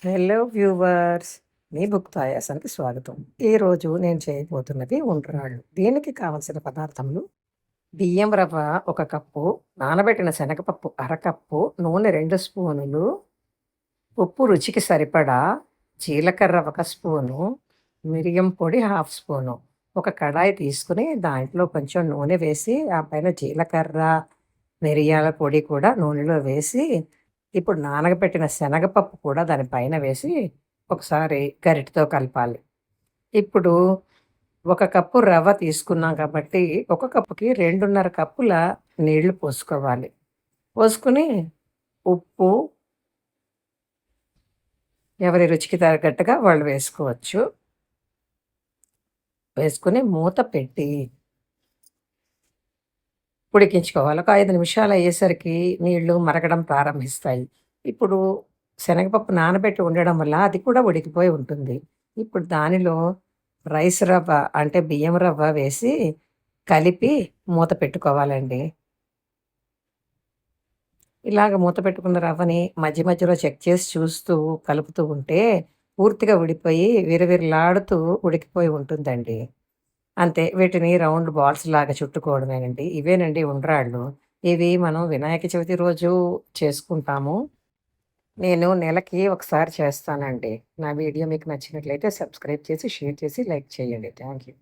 Hello viewers, మీ book తాయాసానికి స్వాగతం. ఈరోజు నేను చేయబోతున్నది ఉండ్రాళ్ళు. దీనికి కావలసిన పదార్థములు: బియ్యం రవ్వ 1 కప్పు, నానబెట్టిన శనగపప్పు అరకప్పు, నూనె 2 స్పూనులు, ఉప్పు రుచికి సరిపడా, జీలకర్ర 1 స్పూను, మిరియం పొడి 1/2 స్పూను. ఒక కడాయి తీసుకుని దాంట్లో కొంచెం నూనె వేసి ఆ పైన జీలకర్ర, మిరియాల పొడి కూడా నూనెలో వేసి, ఇప్పుడు నానబెట్టిన శనగపప్పు కూడా దానిపైన వేసి ఒకసారి గరిటెతో కలపాలి. ఇప్పుడు 1 కప్పు రవ్వ తీసుకున్నాం కాబట్టి 1 కప్పుకి 2.5 కప్పుల నీళ్లు పోసుకోవాలి. పోసుకుని ఉప్పు ఎవరి రుచికి తగ్గట్టుగా వాళ్ళు వేసుకోవచ్చు. వేసుకుని మూత పెట్టి ఉడికించుకోవాలి. ఒక 5 నిమిషాలు అయ్యేసరికి నీళ్లు మరగడం ప్రారంభిస్తాయి. ఇప్పుడు శనగపప్పు నానబెట్టి ఉండడం వల్ల అది కూడా ఉడికిపోయి ఉంటుంది. ఇప్పుడు దానిలో రైస్ రవ్వ అంటే బియ్యం రవ్వ వేసి కలిపి మూత పెట్టుకోవాలండి. ఇలాగ మూత పెట్టుకున్న రవ్వని మధ్య మధ్యలో చెక్ చేసి చూస్తూ కలుపుతూ ఉంటే పూర్తిగా ఉడిపోయి విరవిరలాడుతూ ఉడికిపోయి ఉంటుందండి. అంతే, వీటిని రౌండ్ బాల్స్ లాగా చుట్టుకోవడమేనండి. ఇవేనండి ఉండ్రాళ్ళు. ఇవి మనం వినాయక చవితి రోజు చేసుకుంటాము. నేను నెలకి ఒకసారి చేస్తానండి. నా వీడియో మీకు నచ్చినట్లయితే సబ్స్క్రైబ్ చేసి, షేర్ చేసి, లైక్ చేయండి. Thank you.